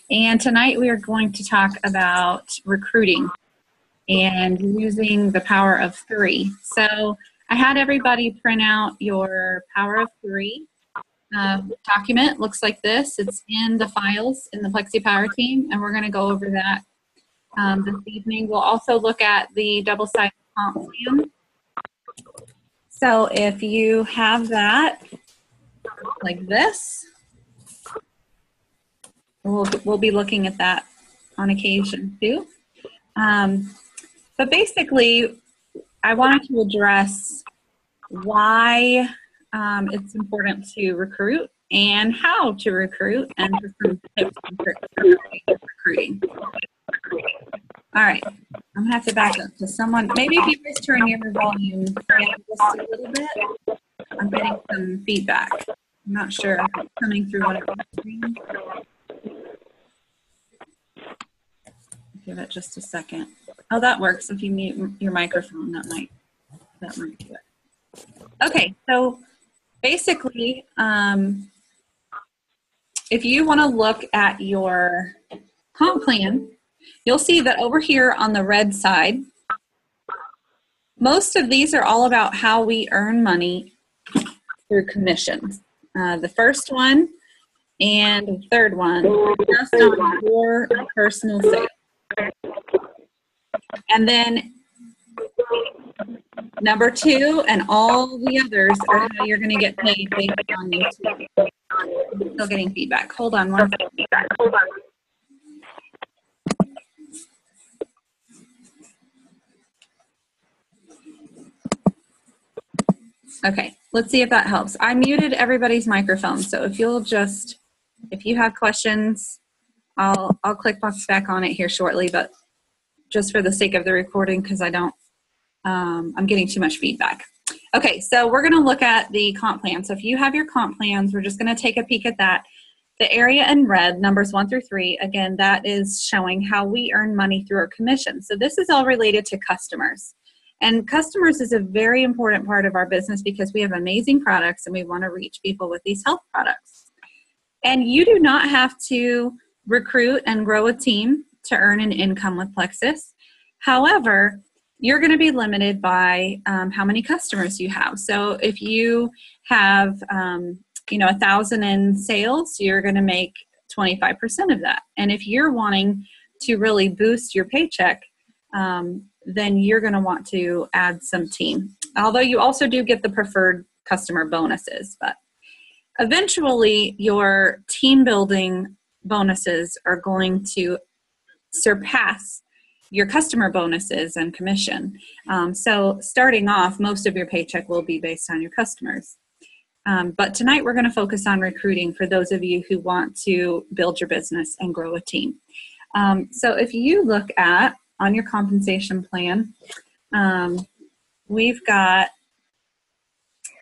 And tonight we are going to talk about recruiting and using the power of 3. So I had everybody print out your power of 3 document. Looks like this. It's in the files in the Plexi Power team, and we're going to go over that this evening. We'll also look at the double-sided comp plan. So if you have that like this, we'll be looking at that on occasion too. But basically, I wanted to address why it's important to recruit and how to recruit and for some tips for recruiting. All right, I'm gonna have to back up to someone. Maybe if you guys turn your volume down just a little bit. I'm getting some feedback. I'm not sure if it's coming through whatever screen. Give it just a second. Oh, that works. If you mute your microphone, that might do it. Okay, so basically, if you want to look at your comp plan, you'll see that over here on the red side, most of these are all about how we earn money through commissions. The first one and the third one just on your personal sales. And then number 2 and all the others are how you're going to get paid based on YouTube. I'm still getting feedback. Hold on one second. Okay, let's see if that helps. I muted everybody's microphone, so if you have questions, I'll click back on it here shortly, but just for the sake of the recording, because I'm getting too much feedback. Okay, so we're gonna look at the comp plan. So if you have your comp plans, we're just gonna take a peek at that. The area in red, numbers 1 through 3, again, that is showing how we earn money through our commission. So this is all related to customers. And customers is a very important part of our business because we have amazing products and we wanna reach people with these health products. And you do not have to recruit and grow a team to earn an income with Plexus. However, you're going to be limited by how many customers you have. So if you have 1,000 in sales, you're going to make 25% of that. And if you're wanting to really boost your paycheck, then you're going to want to add some team. Although you also do get the preferred customer bonuses, but eventually your team building bonuses are going to surpass your customer bonuses and commission. So starting off, most of your paycheck will be based on your customers. But tonight we're going to focus on recruiting for those of you who want to build your business and grow a team. So if you look at on your compensation plan, we've got,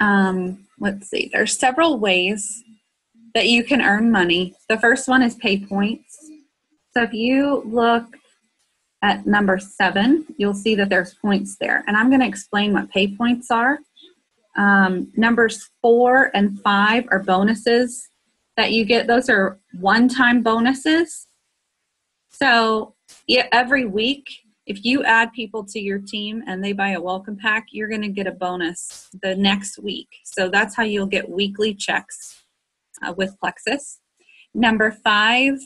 let's see, there's several ways that you can earn money. The first one is pay points. So if you look at number 7, you'll see that there's points there. And I'm going to explain what pay points are. Numbers 4 and 5 are bonuses that you get. Those are one-time bonuses. So every week, if you add people to your team and they buy a welcome pack, you're going to get a bonus the next week. So that's how you'll get weekly checks with Plexus. Number 5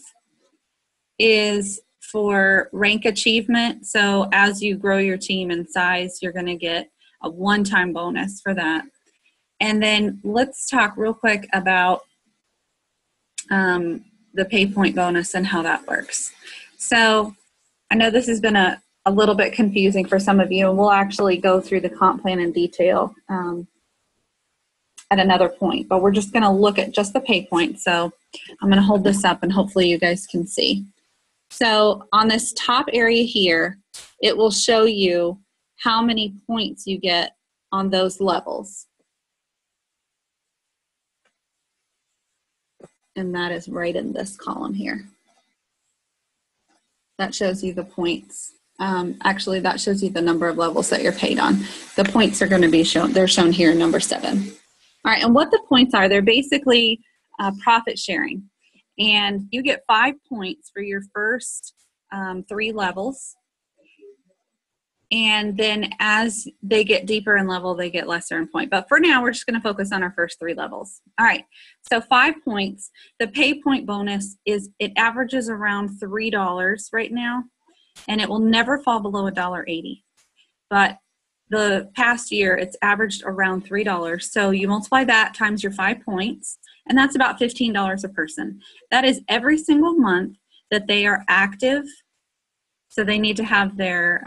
is for rank achievement. So as you grow your team in size, you're going to get a one-time bonus for that. And then let's talk real quick about the pay point bonus and how that works. So I know this has been a little bit confusing for some of you, and we'll actually go through the comp plan in detail at another point, but we're just going to look at just the pay point. So I'm going to hold this up and hopefully you guys can see. So on this top area here, it will show you how many points you get on those levels. And that is right in this column here. That shows you the points. Actually, that shows you the number of levels that you're paid on. The points are going to be shown, they're shown here in number 7. All right, and what the points are, they're basically profit sharing. And you get 5 points for your first 3 levels. And then as they get deeper in level, they get lesser in point. But for now, we're just going to focus on our first 3 levels. All right, so 5 points. The pay point bonus it averages around $3 right now, and it will never fall below $1.80. But the past year, it's averaged around $3. So you multiply that times your 5 points, and that's about $15 a person. That is every single month that they are active. So they need to have their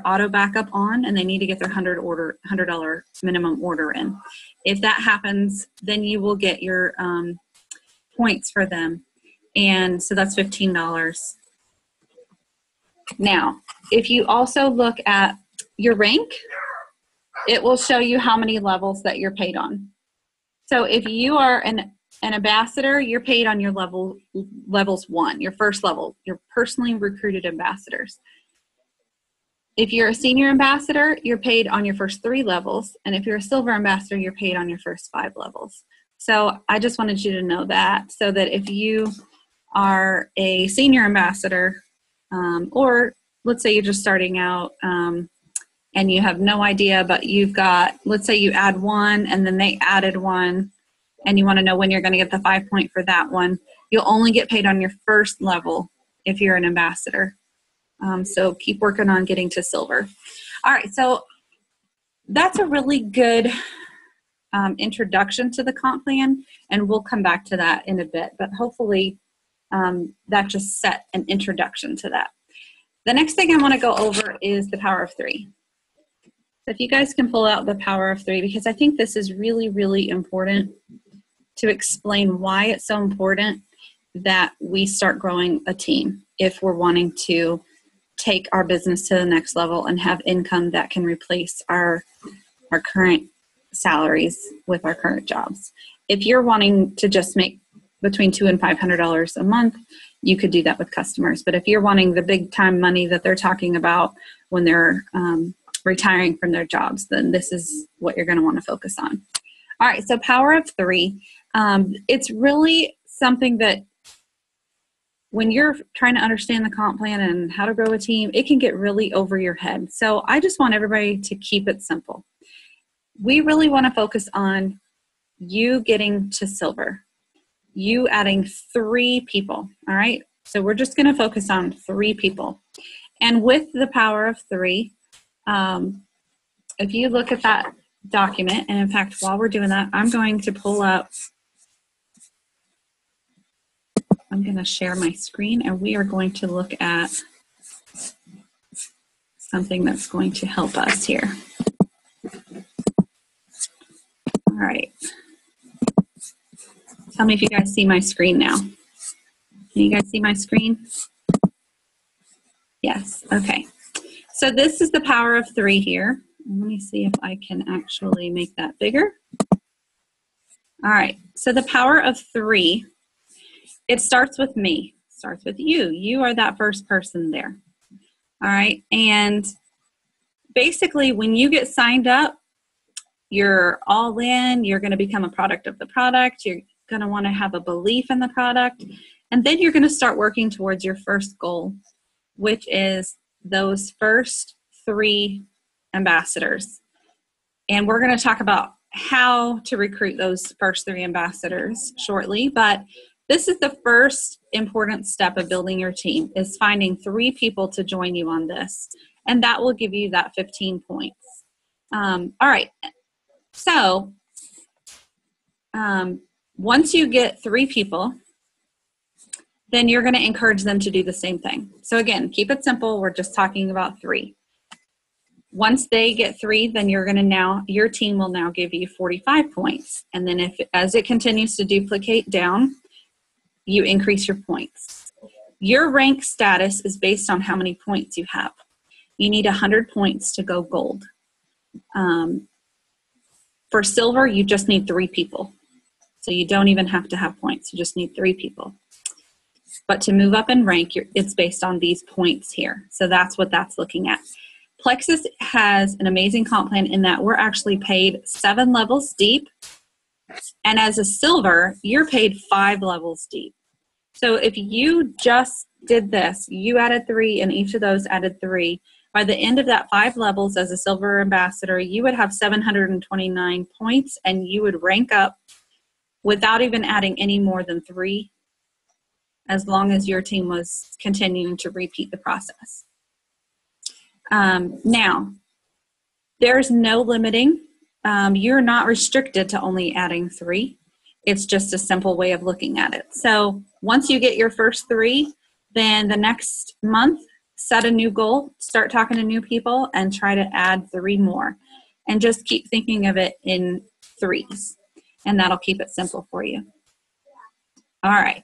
auto backup on, and they need to get their $100 minimum order in. If that happens, then you will get your points for them, and so that's $15. Now, if you also look at your rank, it will show you how many levels that you're paid on. So if you are an ambassador, you're paid on your levels 1, your first level, your personally recruited ambassadors. If you're a senior ambassador, you're paid on your first 3 levels. And if you're a silver ambassador, you're paid on your first 5 levels. So I just wanted you to know that, so that if you are a senior ambassador, or let's say you're just starting out and you have no idea, but you've got, let's say you add 1 and then they added 1, and you want to know when you're going to get the 5 point for that one, you'll only get paid on your first level if you're an ambassador. So keep working on getting to silver. All right, so that's a really good introduction to the comp plan, and we'll come back to that in a bit, but hopefully that just set an introduction to that. The next thing I want to go over is the power of 3. So if you guys can pull out the power of 3, because I think this is really, really important to explain why it's so important that we start growing a team if we're wanting to take our business to the next level and have income that can replace our current salaries with our current jobs. If you're wanting to just make between $200 and $500 a month, you could do that with customers. But if you're wanting the big time money that they're talking about when they're retiring from their jobs, then this is what you're going to want to focus on. All right, so power of 3. It's really something that when you're trying to understand the comp plan and how to grow a team, it can get really over your head. So I just want everybody to keep it simple. We really want to focus on you getting to silver, you adding 3 people, all right? So we're just going to focus on 3 people. And with the power of 3, if you look at that document, and in fact, while we're doing that, I'm going to pull up, I'm going to share my screen, and we are going to look at something that's going to help us here. All right. Tell me if you guys see my screen now. Can you guys see my screen? Yes, okay. So this is the power of 3 here. Let me see if I can actually make that bigger. All right, so the power of 3, it starts with me, starts with you. You are that first person there. All right, and basically when you get signed up, you're all in, you're gonna become a product of the product, you're gonna wanna have a belief in the product, and then you're gonna start working towards your first goal, which is those first 3 ambassadors. And we're gonna talk about how to recruit those first 3 ambassadors shortly, but this is the first important step of building your team, is finding 3 people to join you on this. And that will give you that 15 points. All right, so once you get 3 people, then you're gonna encourage them to do the same thing. So again, keep it simple, we're just talking about 3. Once they get 3, then your team will now give you 45 points. And then as it continues to duplicate down, you increase your points. Your rank status is based on how many points you have. You need 100 points to go gold. For silver, you just need 3 people. So you don't even have to have points. You just need 3 people. But to move up in rank, it's based on these points here. So that's what that's looking at. Plexus has an amazing comp plan in that we're actually paid 7 levels deep. And as a silver, you're paid 5 levels deep. So if you just did this, you added 3 and each of those added 3. By the end of that 5 levels as a silver ambassador, you would have 729 points and you would rank up without even adding any more than 3, as long as your team was continuing to repeat the process. Now, there's no limiting. You're not restricted to only adding 3. It's just a simple way of looking at it. So once you get your first 3, then the next month, set a new goal, start talking to new people, and try to add 3 more. And just keep thinking of it in 3s. And that'll keep it simple for you. All right.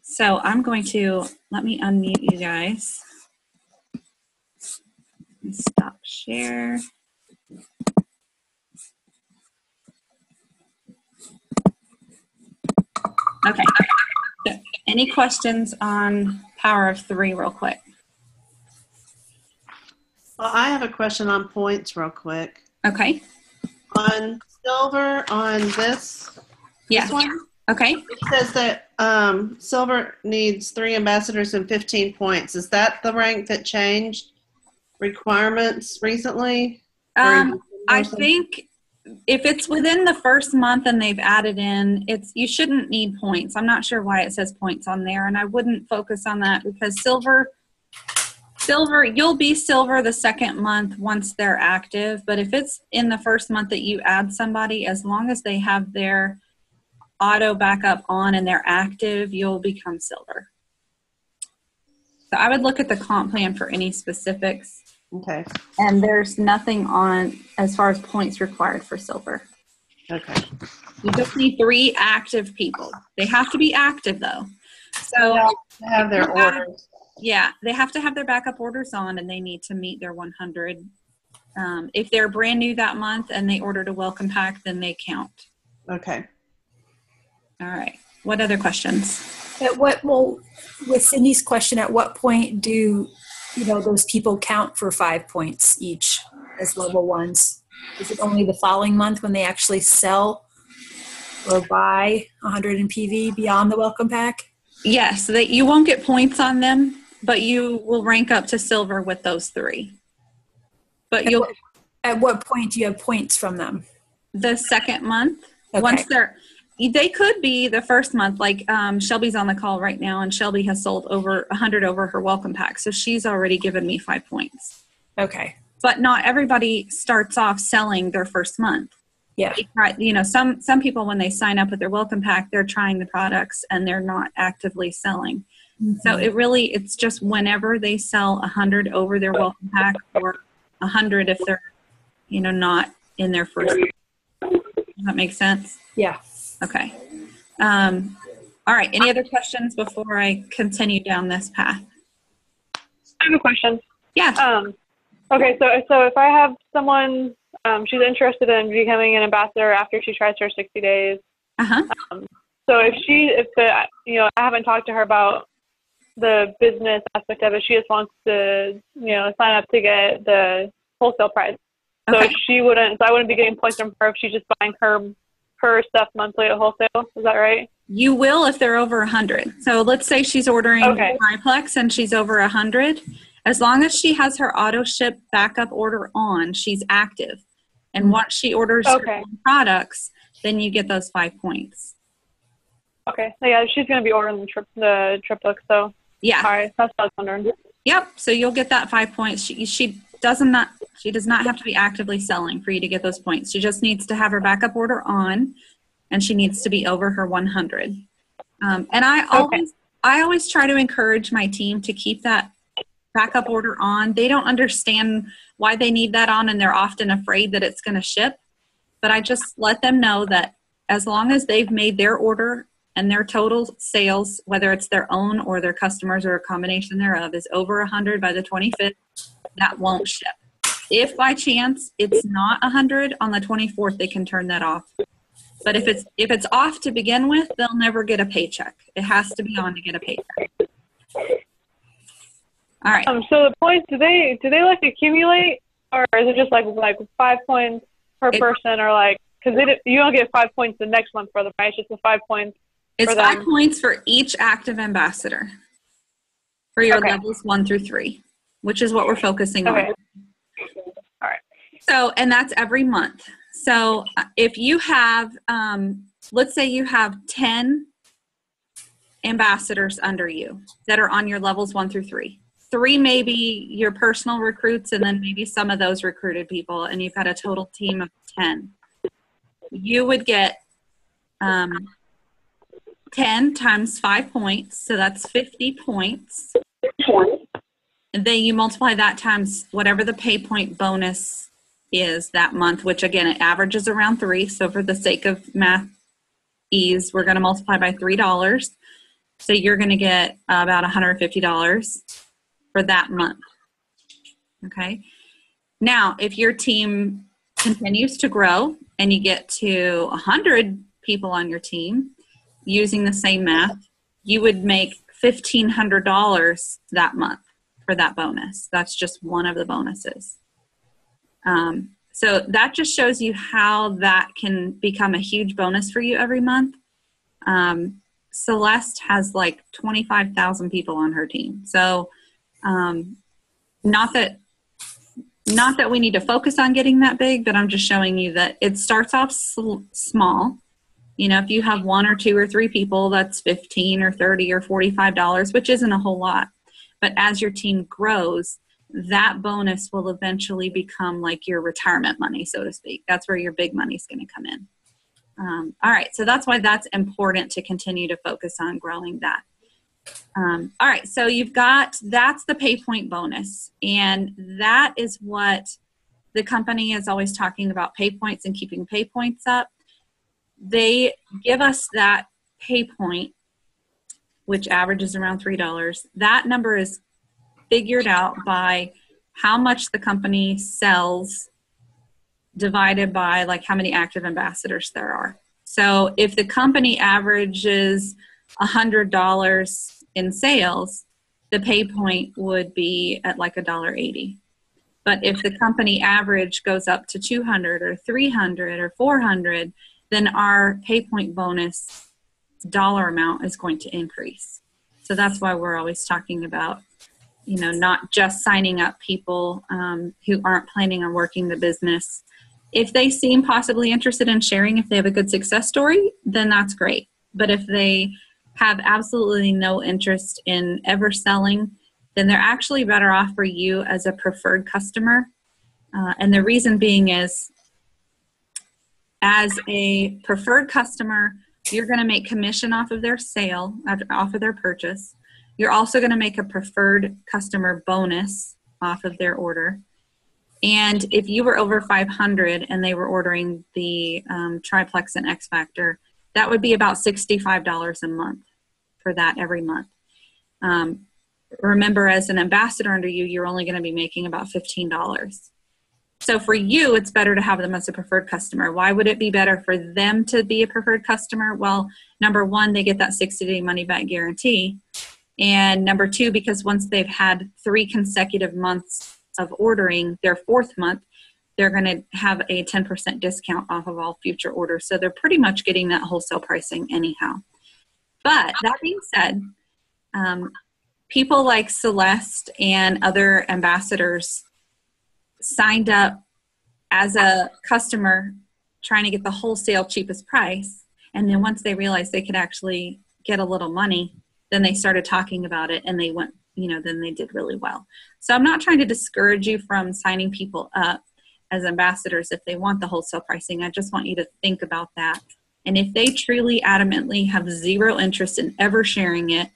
So I'm going to, let me unmute you guys. And stop share. Okay. So any questions on Power of 3 real quick? Well, I have a question on points real quick. Okay. On silver, on this one, okay. it says that silver needs 3 ambassadors and 15 points. Is that the rank that changed requirements recently? I think if it's within the first month and they've added in, you shouldn't need points. I'm not sure why it says points on there, and I wouldn't focus on that because silver, you'll be silver the second month once they're active, but if it's in the first month that you add somebody, as long as they have their auto backup on and they're active, you'll become silver. So I would look at the comp plan for any specifics. Okay. And there's nothing on as far as points required for silver. Okay. You just need 3 active people. They have to be active though. So they have their orders. Yeah, they have to have their backup orders on and they need to meet their 100. If they're brand new that month and they ordered a welcome pack, then they count. Okay. All right. What other questions? With Cindy's question, at what point do those people count for 5 points each as level 1s? Is it only the following month when they actually sell or buy 100 in PV beyond the welcome pack? Yes, that you won't get points on them, but you will rank up to silver with those 3. But at what point do you have points from them? The second month. Okay. Once they could be the first month, like Shelby's on the call right now, and Shelby has sold over 100 over her welcome pack, so she's already given me 5 points. Okay. But not everybody starts off selling their first month. Yeah. Some people, when they sign up with their welcome pack, they're trying the products and they're not actively selling. Mm-hmm. So it's just whenever they sell 100 over their welcome pack, or 100 if they're, not in their first. Does that make sense? Yeah. Okay. All right. Any other questions before I continue down this path? I have a question. Yeah. Okay. So if I have someone, she's interested in becoming an ambassador after she tries her 60 days. Uh-huh. So I haven't talked to her about the business aspect of it. She just wants to, sign up to get the wholesale price. So okay. I wouldn't be getting points from her if she's just buying her stuff monthly at wholesale. Is that right? You will if they're over 100. So let's say she's ordering triplex and she's over 100. As long as she has her auto ship backup order on, she's active. And once she orders her products, then you get those 5 points. Okay. Yeah, she's going to be ordering the triplex, so. Yeah. All right. That's what I was wondering. Yep. So you'll get that 5 points. She does not have to be actively selling for you to get those points. She just needs to have her backup order on, and she needs to be over her 100. And I always try to encourage my team to keep that backup order on. They don't understand why they need that on, and they're often afraid that it's going to ship. But I just let them know that as long as they've made their order and their total sales, whether it's their own or their customers or a combination thereof, is over 100 by the 25th, that won't ship. If by chance it's not 100 on the 24th, they can turn that off. But if it's off to begin with, they'll never get a paycheck. It has to be on to get a paycheck. All right. So the points, do they like accumulate, or is it just like 5 points per person, or because you don't get 5 points the next month for them, right? It's just the 5 points It's for 5 them? points for each active ambassador for your Okay. levels 1 through 3, which is what we're focusing Okay. on. All right. So, and that's every month. So if you have, let's say you have 10 ambassadors under you that are on your levels 1 through 3. 3 maybe your personal recruits, and then maybe some of those recruited people, and you've got a total team of 10. You would get 10 times 5 points, so that's 50 points. And then you multiply that times whatever the pay point bonus is that month, which again, it averages around 3. So for the sake of math ease, we're going to multiply by $3. So you're going to get about $150 for that month. Okay. Now, if your team continues to grow and you get to 100 people on your team using the same math, you would make $1,500 that month for that bonus. That's just one of the bonuses. So that just shows you how that can become a huge bonus for you every month. Celeste has like 25,000 people on her team. So not that we need to focus on getting that big, but I'm just showing you that it starts off small. You know, if you have 1 or 2 or 3 people, that's $15 or $30 or $45, which isn't a whole lot. But as your team grows, that bonus will eventually become like your retirement money, so to speak. That's where your big money is going to come in. All right, so that's why that's important to continue to focus on growing that. All right, so that's the pay point bonus, and that is what the company is always talking about, pay points and keeping pay points up. They give us that pay point, which averages around $3. That number is figured out by how much the company sells divided by like how many active ambassadors there are. So if the company averages $100 in sales, the pay point would be at like $1.80. But if the company average goes up to 200 or 300 or 400, then our pay point bonus dollar amount is going to increase. So that's why we're always talking about, you know, not just signing up people who aren't planning on working the business. If they seem possibly interested in sharing, if they have a good success story, then that's great. But if they have absolutely no interest in ever selling, then they're actually better off for you as a preferred customer. And the reason being is, as a preferred customer, you're going to make commission off of their sale, off of their purchase. You're also going to make a preferred customer bonus off of their order. And if you were over 500 and they were ordering the Triplex and X Factor, that would be about $65 a month for that every month. Remember, as an ambassador under you, you're only going to be making about $15. So for you, it's better to have them as a preferred customer. Why would it be better for them to be a preferred customer? Well, number one, they get that 60-day money-back guarantee. And number two, because once they've had 3 consecutive months of ordering, their 4th month, they're going to have a 10% discount off of all future orders. So they're pretty much getting that wholesale pricing anyhow. But that being said, people like Celeste and other ambassadors signed up as a customer trying to get the wholesale cheapest price. And then once they realized they could actually get a little money, then they started talking about it and they went, then they did really well. So I'm not trying to discourage you from signing people up as ambassadors if they want the wholesale pricing. I just want you to think about that. And if they truly adamantly have zero interest in ever sharing it,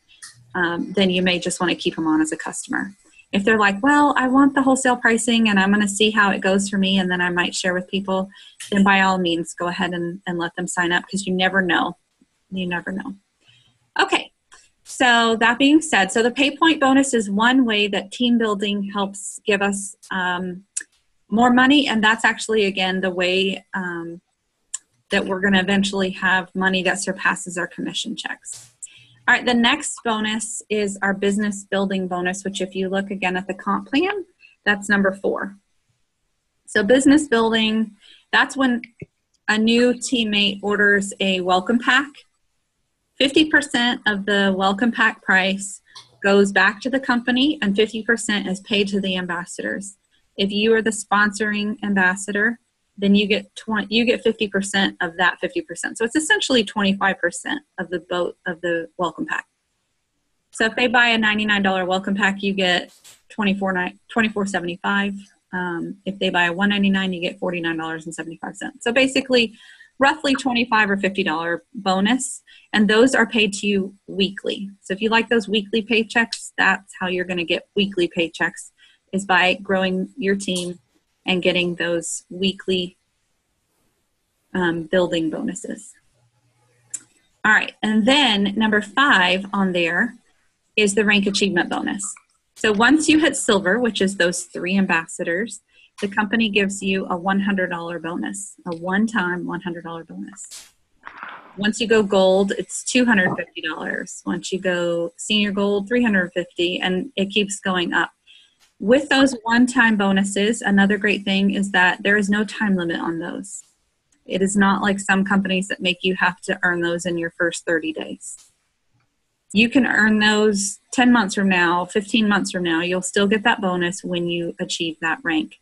then you may just want to keep them on as a customer. If they're like, well, I want the wholesale pricing and I'm going to see how it goes for me and then I might share with people, then by all means, go ahead and let them sign up, because you never know. You never know. Okay. So that being said, so the pay point bonus is one way that team building helps give us more money. And that's actually, again, the way that we're going to eventually have money that surpasses our commission checks. All right, the next bonus is our business building bonus, which if you look again at the comp plan, that's number 4. So business building, that's when a new teammate orders a welcome pack. 50% of the welcome pack price goes back to the company, and 50% is paid to the ambassadors. If you are the sponsoring ambassador, then you get 50% of that 50%. So it's essentially 25% of the welcome pack. So if they buy a $99 welcome pack, you get $24.75. If they buy a $199, you get $49.75. So basically, roughly $25 or $50 bonus, and those are paid to you weekly. So if you like those weekly paychecks, that's how you're going to get weekly paychecks, is by growing your team and getting those weekly building bonuses. All right, and then number 5 on there is the rank achievement bonus. So once you hit silver, which is those 3 ambassadors, the company gives you a $100 bonus, a one-time $100 bonus. Once you go gold, it's $250. Once you go senior gold, $350, and it keeps going up. With those one-time bonuses, another great thing is that there is no time limit on those. It is not like some companies that make you have to earn those in your first 30 days. You can earn those 10 months from now, 15 months from now. You'll still get that bonus when you achieve that rank.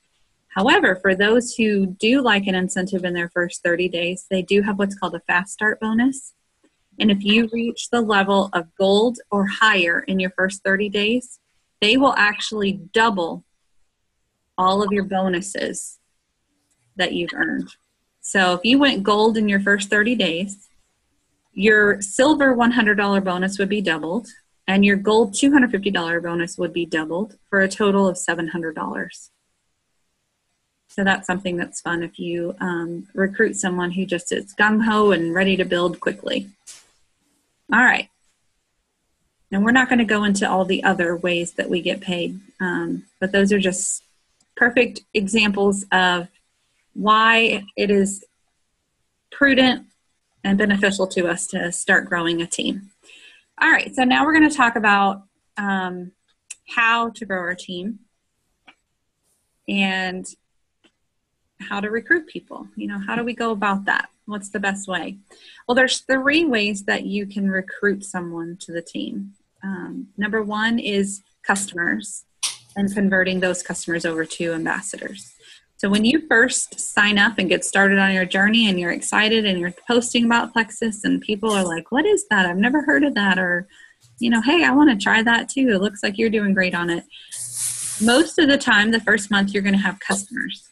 However, for those who do like an incentive in their first 30 days, they do have what's called a fast start bonus. And if you reach the level of gold or higher in your first 30 days, they will actually double all of your bonuses that you've earned. So if you went gold in your first 30 days, your silver $100 bonus would be doubled, and your gold $250 bonus would be doubled for a total of $700. So that's something that's fun if you recruit someone who just is gung-ho and ready to build quickly. All right. Now, we're not going to go into all the other ways that we get paid, but those are just perfect examples of why it is prudent and beneficial to us to start growing a team. All right, so now we're going to talk about how to grow our team and how to recruit people. You know, how do we go about that? What's the best way? Well, there's 3 ways that you can recruit someone to the team. Number 1 is customers and converting those customers over to ambassadors. So when you first sign up and get started on your journey and you're excited and you're posting about Plexus and people are like, what is that? I've never heard of that. Or, you know, hey, I want to try that too. It looks like you're doing great on it. Most of the time, the first month, you're going to have customers.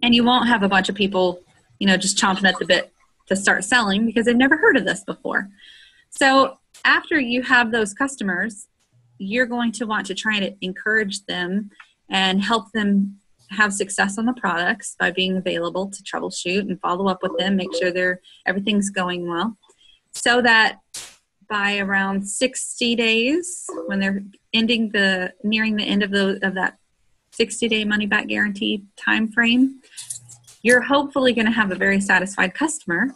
And you won't have a bunch of people, you know, just chomping at the bit to start selling because they've never heard of this before. So after you have those customers, you're going to want to try to encourage them and help them have success on the products by being available to troubleshoot and follow up with them, make sure everything's going well, so that by around 60 days, when they're nearing the end of that 60-day money-back guarantee time frame, you're hopefully going to have a very satisfied customer.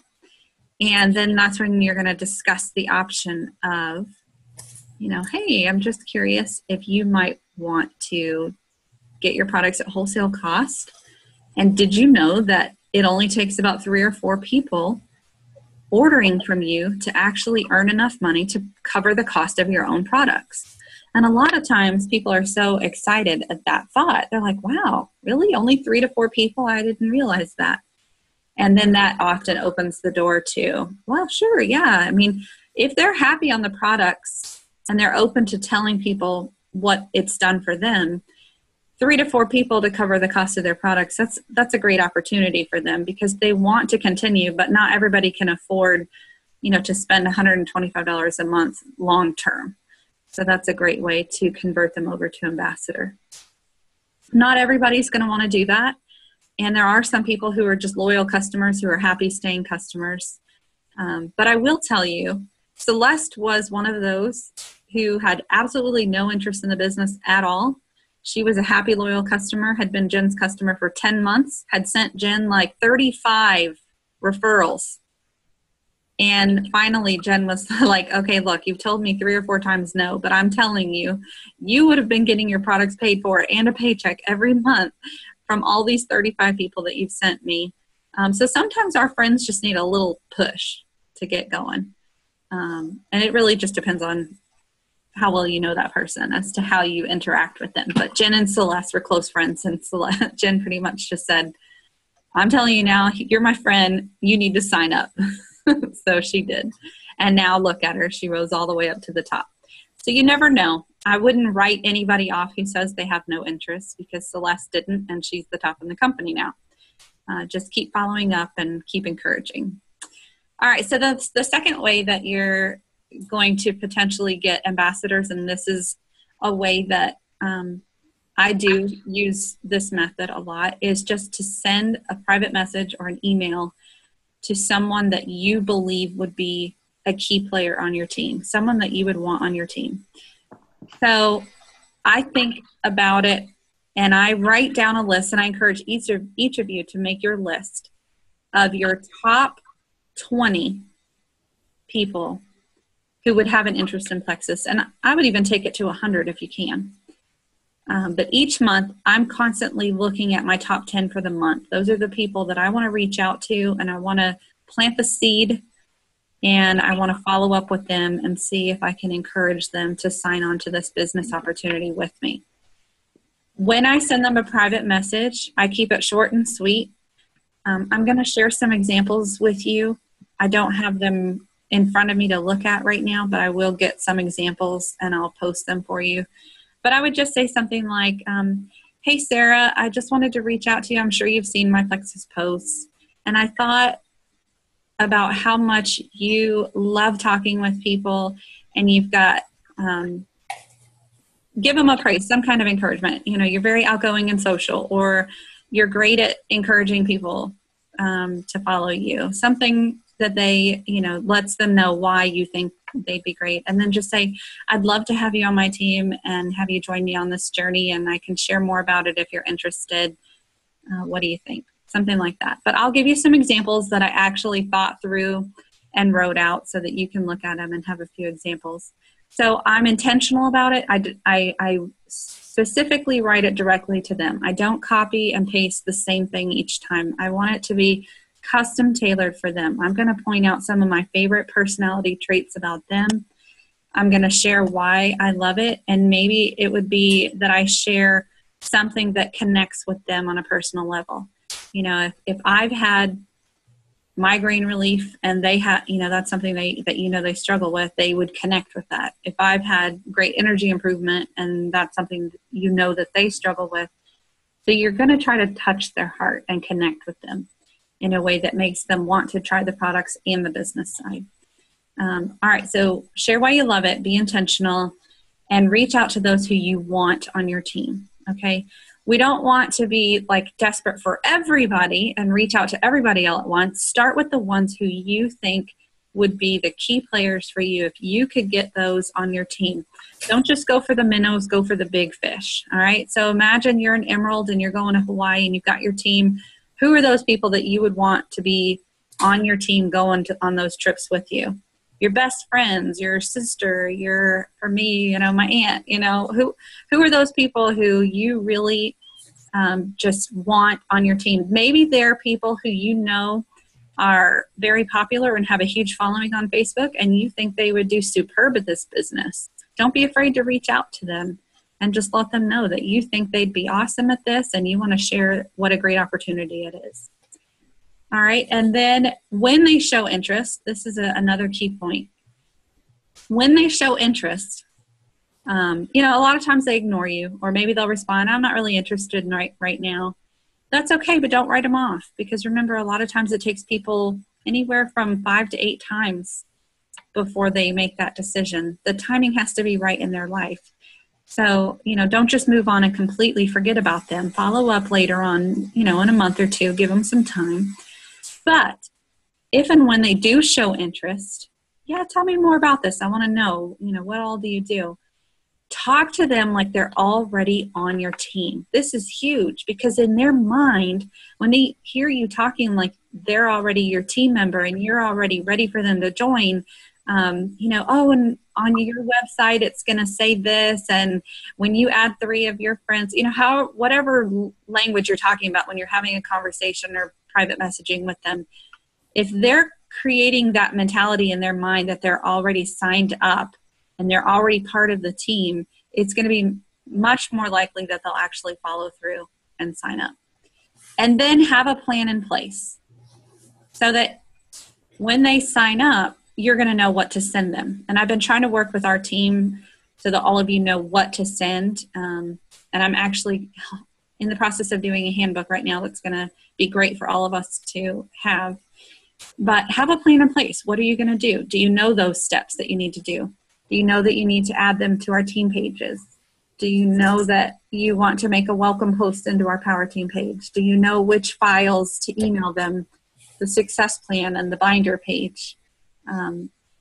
And then that's when you're going to discuss the option of, you know, hey, I'm just curious if you might want to get your products at wholesale cost. And did you know that it only takes about 3 or 4 people ordering from you to actually earn enough money to cover the cost of your own products? And a lot of times people are so excited at that thought. They're like, wow, really? Only 3 to 4 people? I didn't realize that. And then that often opens the door to, well, sure, yeah. I mean, if they're happy on the products and they're open to telling people what it's done for them, 3 to 4 people to cover the cost of their products, that's a great opportunity for them because they want to continue, but not everybody can afford, you know, to spend $125 a month long term. So that's a great way to convert them over to ambassador. Not everybody's going to want to do that. And there are some people who are just loyal customers who are happy staying customers. But I will tell you, Celeste was one of those who had absolutely no interest in the business at all. She was a happy, loyal customer, had been Jen's customer for 10 months, had sent Jen like 35 referrals. And finally, Jen was like, okay, look, you've told me 3 or 4 times no, but I'm telling you, you would have been getting your products paid for and a paycheck every month from all these 35 people that you've sent me. So sometimes our friends just need a little push to get going. And it really just depends on how well you know that person as to how you interact with them. But Jen and Celeste were close friends, and Jen pretty much just said, I'm telling you now, you're my friend, you need to sign up. So she did. And now look at her, she rose all the way up to the top. So you never know. I wouldn't write anybody off who says they have no interest, because Celeste didn't, and she's the top in the company now. Just keep following up and keep encouraging. All right, so the second way that you're going to potentially get ambassadors, and this is a way that I do use this method a lot, is just to send a private message or an email to someone that you believe would be a key player on your team, someone that you would want on your team. So I think about it, and I write down a list, and I encourage each of you to make your list of your top 20 people who would have an interest in Plexus. And I would even take it to 100 if you can. But each month, I'm constantly looking at my top 10 for the month. Those are the people that I want to reach out to, and I want to plant the seed, and I want to follow up with them and see if I can encourage them to sign on to this business opportunity with me. When I send them a private message, I keep it short and sweet. I'm going to share some examples with you. I don't have them in front of me to look at right now, but I will get some examples and I'll post them for you. But I would just say something like, hey, Sarah, I just wanted to reach out to you. I'm sure you've seen my Plexus posts. And I thought about how much you love talking with people, and you've got, give them a praise, some kind of encouragement. You know, you're very outgoing and social, or you're great at encouraging people to follow you. Something that they, lets them know why you think they'd be great. And then just say, I'd love to have you on my team and have you join me on this journey, and I can share more about it if you're interested. What do you think? Something like that. But I'll give you some examples that I actually thought through and wrote out so that you can look at them and have a few examples. So I'm intentional about it. I specifically write it directly to them. I don't copy and paste the same thing each time. I want it to be custom tailored for them. I'm going to point out some of my favorite personality traits about them. I'm going to share why I love it. And maybe it would be that I share something that connects with them on a personal level. If I've had migraine relief and they have, that's something they struggle with, they would connect with that. If I've had great energy improvement and that's something that they struggle with, so you're going to try to touch their heart and connect with them in a way that makes them want to try the products and the business side. All right, so share why you love it, be intentional, and reach out to those who you want on your team, okay? We don't want to be desperate for everybody and reach out to everybody all at once. Start with the ones who you think would be the key players for you if you could get those on your team. Don't just go for the minnows, go for the big fish, all right? So imagine you're an Emerald and you're going to Hawaii and you've got your team. Who are those people that you would want to be on your team going on those trips with you? Your best friends, your sister, for me, my aunt, who are those people who you really just want on your team? Maybe they're people who are very popular and have a huge following on Facebook, and you think they would do superb at this business. Don't be afraid to reach out to them and just let them know that you think they'd be awesome at this and you want to share what a great opportunity it is. All right, and then when they show interest, this is another key point. When they show interest, a lot of times they ignore you, or maybe they'll respond, I'm not really interested right now. That's okay, but don't write them off, because remember, a lot of times it takes people anywhere from 5 to 8 times before they make that decision. The timing has to be right in their life. So, don't just move on and completely forget about them. Follow up later on, in a month or two, give them some time. But if and when they do show interest, tell me more about this. I want to know, what all do you do? Talk to them like they're already on your team. This is huge, because in their mind, when they hear you talking like they're already your team member and you're already ready for them to join, and on your website, it's going to say this. And when you add 3 of your friends, whatever language you're talking about when you're having a conversation or private messaging with them, if they're creating that mentality in their mind that they're already signed up and they're already part of the team, it's going to be much more likely that they'll actually follow through and sign up. And then have a plan in place so that when they sign up, you're going to know what to send them. And I've been trying to work with our team so that all of you know what to send. And I'm actually in the process of doing a handbook right now that's going to be great for all of us to have. But have a plan in place. What are you going to do? Do you know those steps that you need to do? Do you know that you need to add them to our team pages? Do you know that you want to make a welcome post into our Power Team page? Do you know which files to email them, the success plan and the binder page?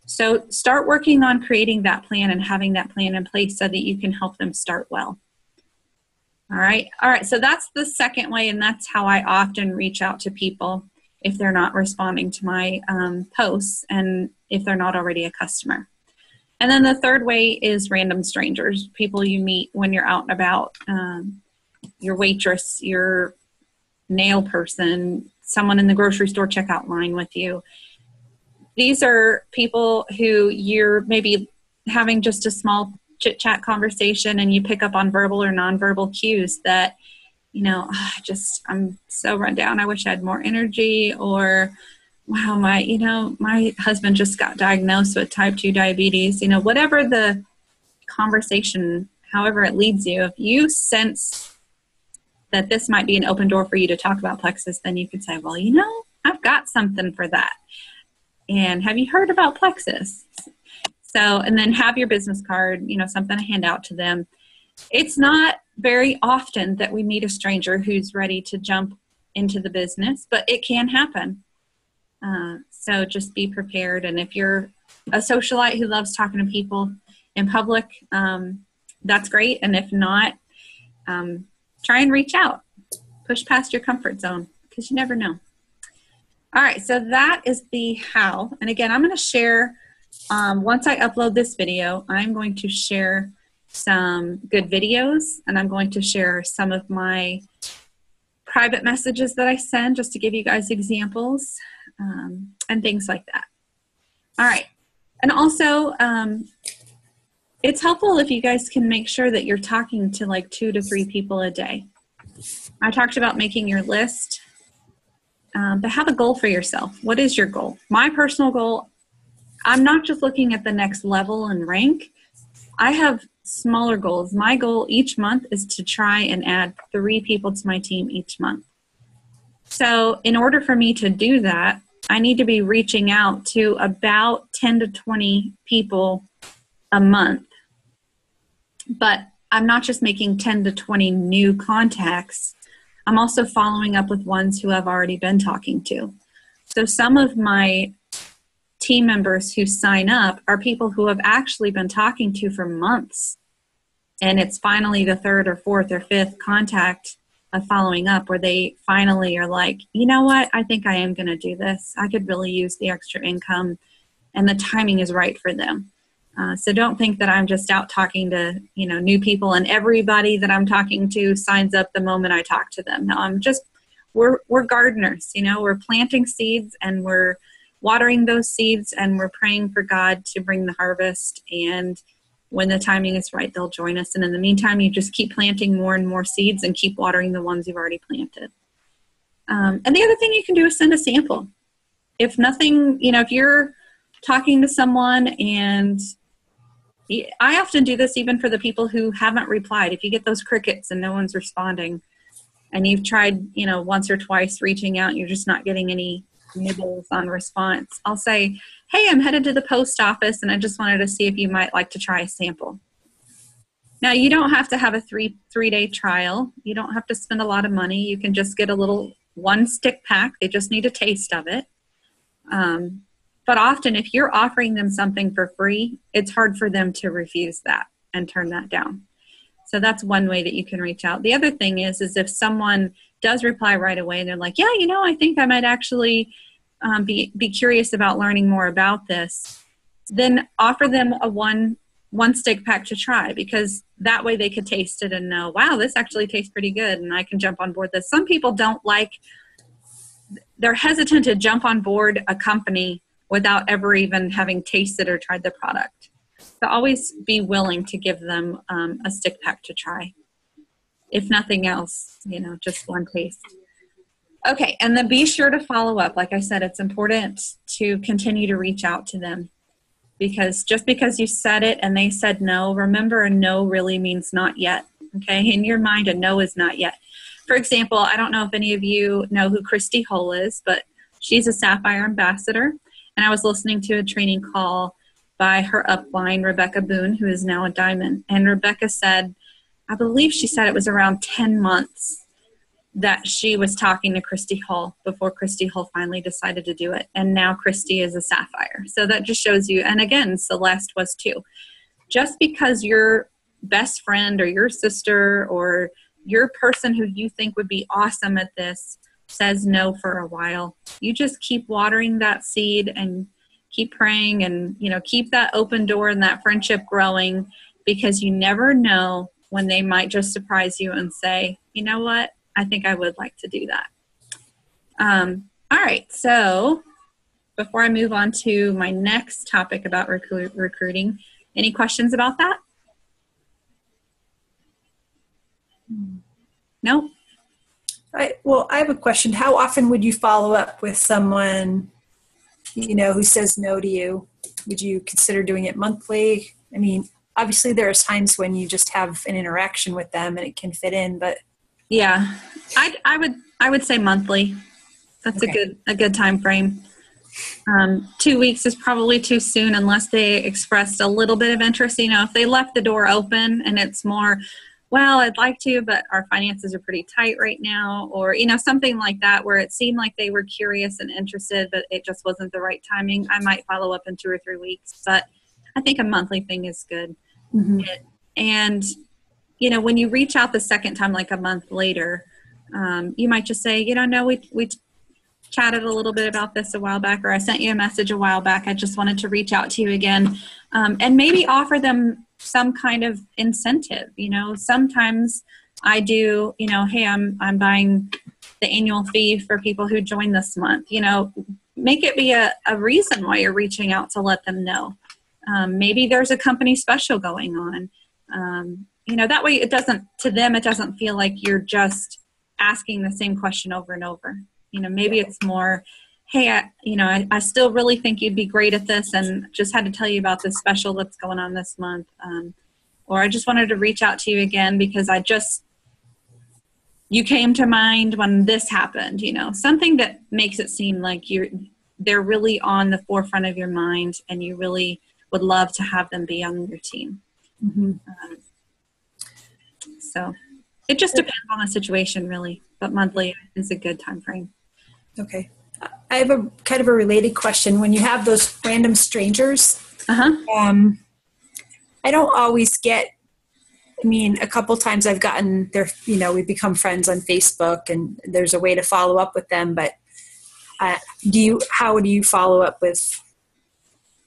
So start working on creating that plan and having that plan in place so that you can help them start well. All right. So that's the second way, and that's how I often reach out to people if they're not responding to my posts and if they're not already a customer. And then the third way is random strangers, people you meet when you're out and about, your waitress, your nail person, someone in the grocery store checkout line with you. These are people who you're maybe having just a small chit-chat conversation and you pick up on verbal or nonverbal cues that, I'm so run down. I wish I had more energy, or wow, my husband just got diagnosed with type 2 diabetes. Whatever the conversation, however it leads you, if you sense that this might be an open door for you to talk about Plexus, then you could say, well, I've got something for that. And have you heard about Plexus? So, and then have your business card, something to hand out to them. It's not very often that we meet a stranger who's ready to jump into the business, but it can happen. So just be prepared. And if you're a socialite who loves talking to people in public, that's great. And if not, try and reach out. Push past your comfort zone, because you never know. All right, so that is the how. And again, I'm going to share, once I upload this video, I'm going to share some good videos, and I'm going to share some of my private messages that I send just to give you guys examples and things like that. All right. And also, it's helpful if you guys can make sure that you're talking to like 2 to 3 people a day. I talked about making your list, but have a goal for yourself. What is your goal? My personal goal, I'm not just looking at the next level and rank. I have smaller goals. My goal each month is to try and add 3 people to my team each month. So in order for me to do that, I need to be reaching out to about 10 to 20 people a month. But I'm not just making 10 to 20 new contacts. I'm also following up with ones who I've already been talking to. So some of my team members who sign up are people who have actually been talking to for months. And it's finally the 3rd or 4th or 5th contact of following up where they finally are like, you know what, I think I am going to do this. I could really use the extra income, and the timing is right for them. So don't think that I'm just out talking to, new people and everybody that I'm talking to signs up the moment I talk to them. No, we're gardeners, we're planting seeds and we're watering those seeds and we're praying for God to bring the harvest. And when the timing is right, they'll join us. And in the meantime, you just keep planting more and more seeds and keep watering the ones you've already planted. And the other thing you can do is send a sample. If nothing, if you're talking to someone, and I often do this even for the people who haven't replied. If you get those crickets and no one's responding, and you've tried, once or twice reaching out, and you're just not getting any nibbles on response, I'll say, hey, I'm headed to the post office and I just wanted to see if you might like to try a sample. Now, you don't have to have a three-day trial. You don't have to spend a lot of money. You can just get a little 1-stick pack. They just need a taste of it. But often if you're offering them something for free, it's hard for them to refuse that and turn that down. So that's one way that you can reach out. The other thing is if someone does reply right away and they're like, yeah, I think I might actually be curious about learning more about this, then offer them a one-stick pack to try, because that way they could taste it and know, wow, this actually tastes pretty good and I can jump on board this. Some people don't like they're hesitant to jump on board a company without ever even having tasted or tried the product. So always be willing to give them a stick pack to try. If nothing else, just one taste. Okay, and then be sure to follow up. Like I said, it's important to continue to reach out to them, because just because you said it and they said no, remember, a no really means not yet. Okay, in your mind, a no is not yet. For example, I don't know if any of you know who Christy Hull is, but she's a Sapphire ambassador, and I was listening to a training call by her upline, Rebecca Boone, who is now a Diamond, and Rebecca said, I believe she said it was around 10 months that she was talking to Christy Hull before Christy Hull finally decided to do it. And now Christy is a Sapphire. So that just shows you, and again, Celeste was too. Just because your best friend or your sister or your person who you think would be awesome at this says no for a while, you just keep watering that seed and keep praying and, keep that open door and that friendship growing, because you never know when they might just surprise you and say, you know what? I think I would like to do that. All right, so before I move on to my next topic about recruiting, any questions about that? No? I have a question. How often would you follow up with someone, who says no to you? Would you consider doing it monthly? I mean, obviously there are times when you just have an interaction with them and it can fit in, but yeah, I would say monthly. That's okay. a good time frame. 2 weeks is probably too soon unless they expressed a little bit of interest. If they left the door open and it's more, well, I'd like to, but our finances are pretty tight right now, or something like that, where it seemed like they were curious and interested, but it just wasn't the right timing. I might follow up in 2 or 3 weeks, but I think a monthly thing is good. Mm-hmm. And when you reach out the second time, like a month later, you might just say, no, we chatted a little bit about this a while back, or I sent you a message a while back. I just wanted to reach out to you again, and maybe offer them some kind of incentive. Sometimes I do, hey, I'm buying the annual fee for people who join this month. Make it be a reason why you're reaching out to let them know. Maybe there's a company special going on. That way it doesn't feel like you're just asking the same question over and over. Maybe it's more, hey, I still really think you'd be great at this, and just had to tell you about this special that's going on this month. Or I just wanted to reach out to you again because you came to mind when this happened, something that makes it seem like they're really on the forefront of your mind and you really would love to have them be on your team. Mm-hmm. So it just depends on the situation, really, but monthly is a good time frame. Okay. I have a kind of a related question. When you have those random strangers, I don't always get, a couple times I've gotten their, we become friends on Facebook and there's a way to follow up with them, but how do you follow up with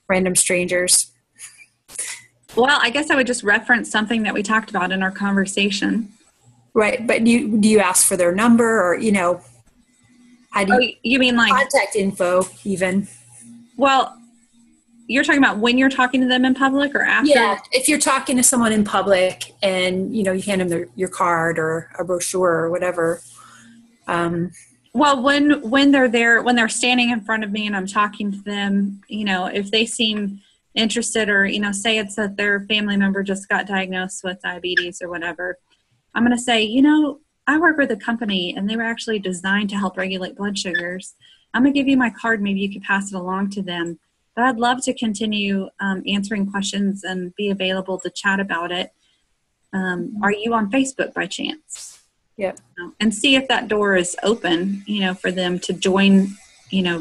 random strangers? Well, I guess I would just reference something that we talked about in our conversation. Right. But do you ask for their number, or, how do you mean like contact info even? Well, you're talking about when you're talking to them in public or after? Yeah. If you're talking to someone in public and, you hand them your card or a brochure or whatever. Well, when they're there, when they're standing in front of me and I'm talking to them, if they seem interested, or, say it's that their family member just got diagnosed with diabetes or whatever, I'm going to say, I work with a company and they were actually designed to help regulate blood sugars. I'm going to give you my card. Maybe you could pass it along to them. But I'd love to continue answering questions and be available to chat about it. Are you on Facebook by chance? Yeah. And see if that door is open, for them to join,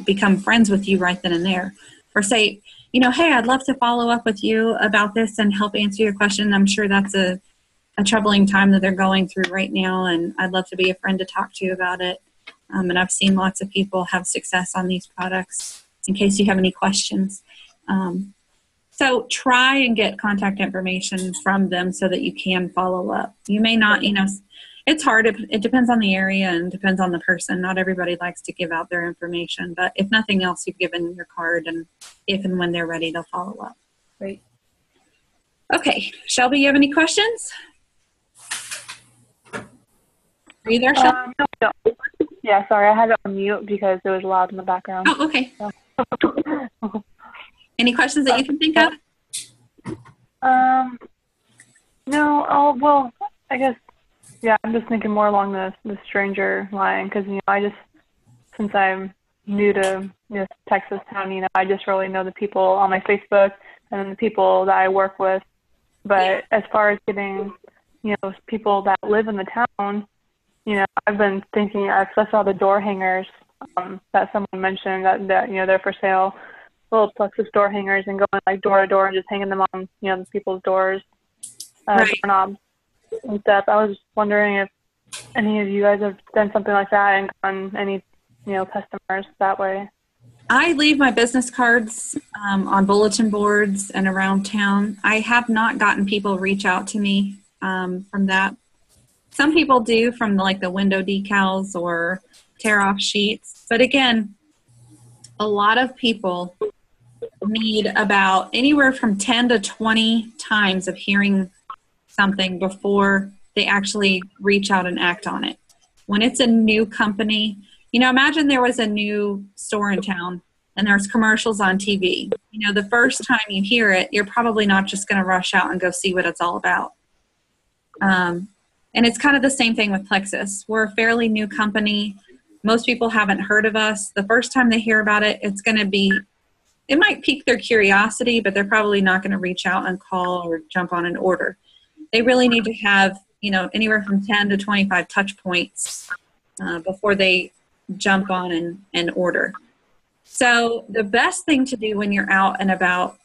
become friends with you right then and there. Or say, hey, I'd love to follow up with you about this and help answer your question. I'm sure that's a troubling time that they're going through right now, and I'd love to be a friend to talk to you about it. And I've seen lots of people have success on these products, in case you have any questions. So try and get contact information from them so that you can follow up. You may not, It's hard. It depends on the area and depends on the person. Not everybody likes to give out their information, but if nothing else, you've given your card, and if and when they're ready, they'll follow up. Great. Okay. Shelby, you have any questions? Are you there, Shelby? No. Yeah, sorry, I had it on mute because it was loud in the background. Oh, okay. Any questions that you can think of? No. Oh, well, I guess, yeah, I'm just thinking more along the stranger line because, since I'm new to Texas town, I just really know the people on my Facebook and then the people that I work with. But as far as getting, people that live in the town, I've been thinking, I saw the door hangers that someone mentioned that they're for sale, little Plexus door hangers, and going like door to door and just hanging them on, the people's doors, doorknobs and stuff. I was just wondering if any of you guys have done something like that and gotten any, customers that way. I leave my business cards on bulletin boards and around town. I have not gotten people reach out to me from that. Some people do from the window decals or tear off sheets. But again, a lot of people need about anywhere from 10 to 20 times of hearing something before they actually reach out and act on it. When it's a new company, imagine there was a new store in town and there's commercials on TV. The first time you hear it, you're probably not just going to rush out and go see what it's all about. And it's kind of the same thing with Plexus. We're a fairly new company. Most people haven't heard of us. The first time they hear about it, it might pique their curiosity, but they're probably not going to reach out and call or jump on an order. They really need to have, anywhere from 10 to 25 touch points before they jump on and order. So the best thing to do when you're out and about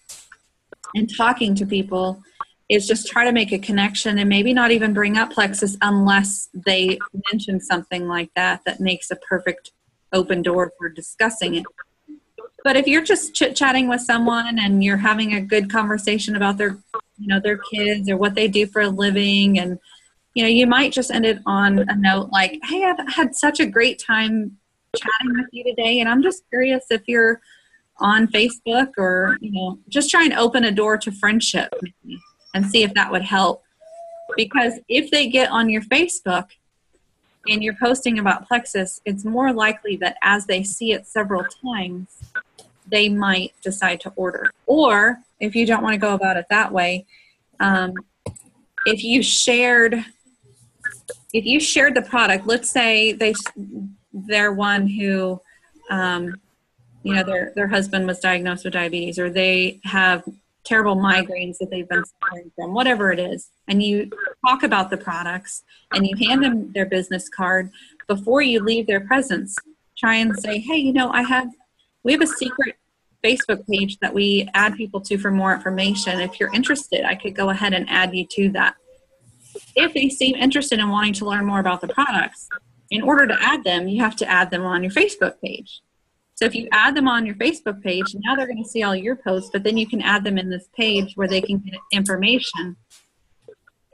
and talking to people is just try to make a connection and maybe not even bring up Plexus unless they mention something like that makes a perfect open door for discussing it. But if you're just chit-chatting with someone and you're having a good conversation about their kids or what they do for a living, and, you might just end it on a note like, hey, I've had such a great time chatting with you today, and I'm just curious if you're on Facebook or, just try and open a door to friendship maybe, and see if that would help. Because if they get on your Facebook and you're posting about Plexus, it's more likely that as they see it several times, they might decide to order. Or if you don't want to go about it that way, if you shared the product, let's say they're one who, their husband was diagnosed with diabetes, or they have terrible migraines that they've been suffering from, whatever it is, and you talk about the products and you hand them their business card before you leave their presence. Try and say, hey, we have a secret Facebook page that we add people to for more information. If you're interested, I could go ahead and add you to that. If they seem interested in wanting to learn more about the products, in order to add them, you have to add them on your Facebook page. So if you add them on your Facebook page, now they're going to see all your posts, but then you can add them in this page where they can get information.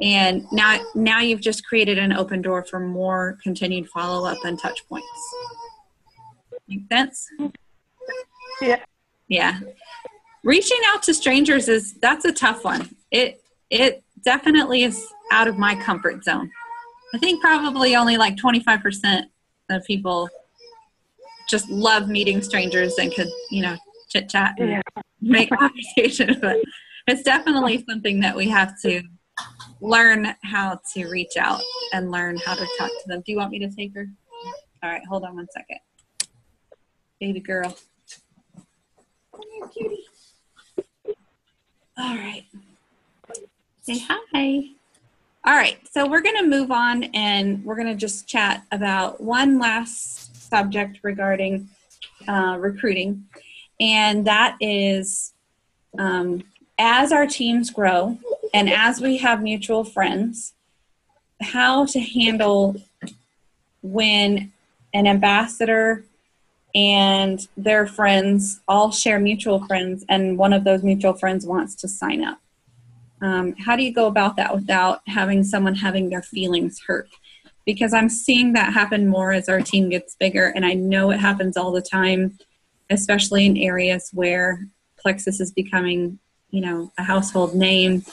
And now you've just created an open door for more continued follow-up and touch points. Make sense? Yeah. Yeah. Reaching out to strangers that's a tough one. It definitely is out of my comfort zone. I think probably only like 25% of people just love meeting strangers and could, chit chat and make conversation. But it's definitely something that we have to learn how to reach out and learn how to talk to them. Do you want me to take her? All right, hold on one second. Baby girl. Come here, cutie. All right. Say hi. All right, so we're going to move on and we're going to just chat about one last subject regarding recruiting, and that is as our teams grow and as we have mutual friends, how to handle when an ambassador and their friends all share mutual friends and one of those mutual friends wants to sign up. How do you go about that without having someone having their feelings hurt? because I'm seeing that happen more as our team gets bigger. And I know it happens all the time, especially in areas where Plexus is becoming, a household name.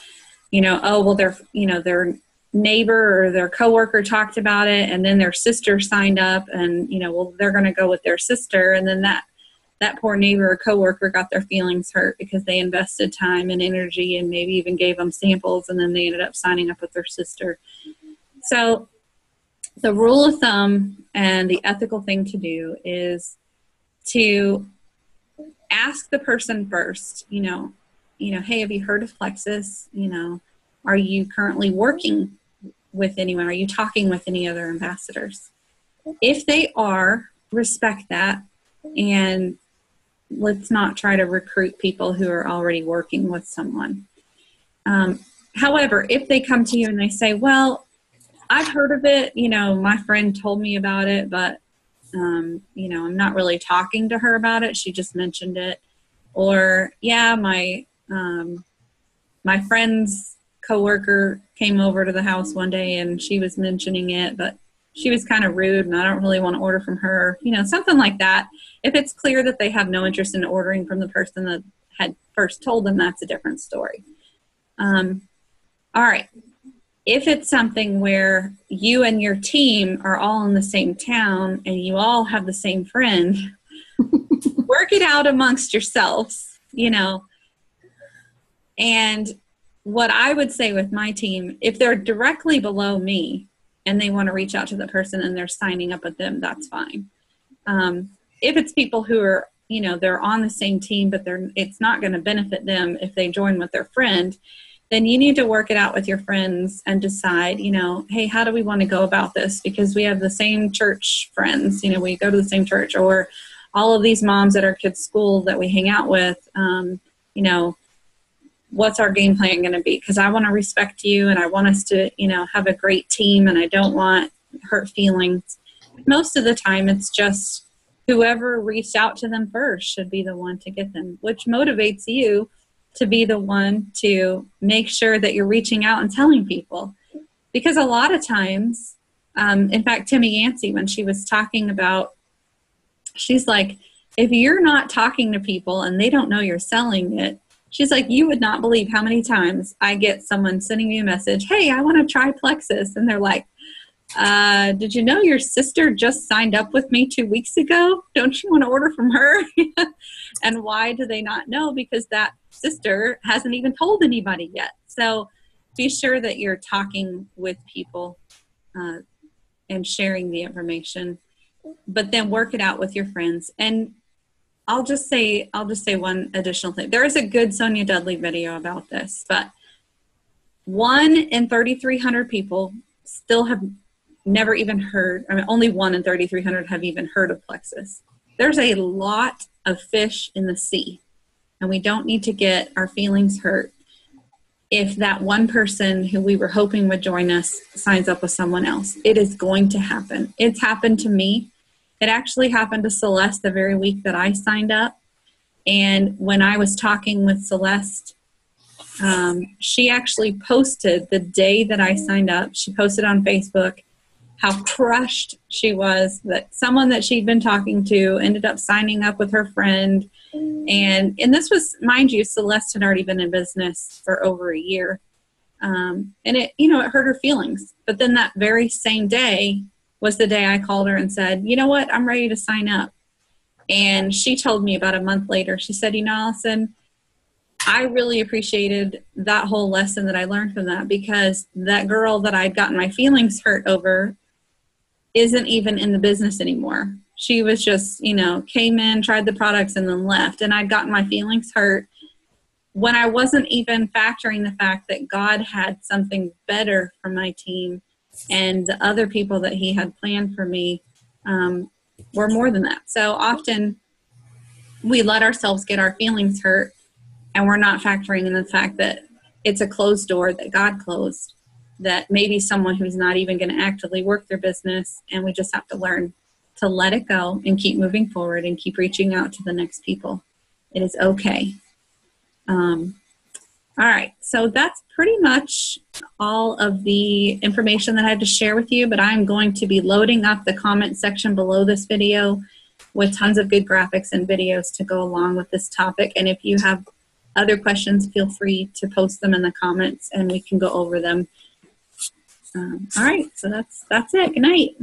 Their neighbor or their coworker talked about it, and then their sister signed up, and they're going to go with their sister, and then that poor neighbor or coworker got their feelings hurt because they invested time and energy and maybe even gave them samples, and then they ended up signing up with their sister. So the rule of thumb and the ethical thing to do is to ask the person first, hey, have you heard of Plexus? Are you currently working with anyone? Are you talking with any other ambassadors? If they are, respect that, and let's not try to recruit people who are already working with someone. However, if they come to you and they say, well, I've heard of it, my friend told me about it, but, I'm not really talking to her about it. She just mentioned it. Or, yeah, my friend's coworker came over to the house one day and she was mentioning it, but she was kind of rude and I don't really want to order from her, something like that. If it's clear that they have no interest in ordering from the person that had first told them, that's a different story. All right. If it's something where you and your team are all in the same town and you all have the same friend, work it out amongst yourselves, And what I would say with my team, if they're directly below me and they want to reach out to the person and they're signing up with them, that's fine. If it's people who are, they're on the same team, but it's not going to benefit them if they join with their friend, then you need to work it out with your friends and decide, hey, how do we want to go about this? Because we have the same church friends, we go to the same church, or all of these moms at our kids' school that we hang out with, what's our game plan going to be? Because I want to respect you and I want us to, have a great team, and I don't want hurt feelings. Most of the time it's just whoever reached out to them first should be the one to get them, which motivates you to be the one to make sure that you're reaching out and telling people. Because a lot of times, in fact, Timmy Yancey, when she was talking about, she's like, if you're not talking to people and they don't know you're selling it, she's like, you would not believe how many times I get someone sending me a message, hey, I want to try Plexus. And they're like, did you know your sister just signed up with me 2 weeks ago? Don't you want to order from her? And why do they not know? Because that sister hasn't even told anybody yet. So be sure that you're talking with people and sharing the information, but then work it out with your friends. And I'll just say one additional thing. There is a good Sonia Dudley video about this, but 1 in 3,300 people still have never even heard, only 1 in 3,300 have even heard of Plexus. There's a lot of fish in the sea, and we don't need to get our feelings hurt if that one person who we were hoping would join us signs up with someone else. It is going to happen. It's happened to me. It actually happened to Celeste the very week that I signed up. And when I was talking with Celeste, she actually posted the day that I signed up. She posted on Facebook how crushed she was that someone that she'd been talking to ended up signing up with her friend. And this was, mind you, Celeste had already been in business for over a year. And it hurt her feelings. But then that very same day was the day I called her and said, you know what, I'm ready to sign up. And she told me about a month later, she said, Allison, I really appreciated that whole lesson that I learned from that, because that girl that I'd gotten my feelings hurt over isn't even in the business anymore. She was just, came in, tried the products, and then left. And I'd gotten my feelings hurt when I wasn't even factoring the fact that God had something better for my team, and the other people that he had planned for me were more than that. So often we let ourselves get our feelings hurt, and we're not factoring in the fact that it's a closed door that God closed, that maybe someone who's not even going to actively work their business, and we just have to learn to let it go and keep moving forward and keep reaching out to the next people. It is okay. All right, so that's pretty much all of the information that I had to share with you, but I'm going to be loading up the comment section below this video with tons of good graphics and videos to go along with this topic. And if you have other questions, feel free to post them in the comments and we can go over them. All right, so that's it. Good night.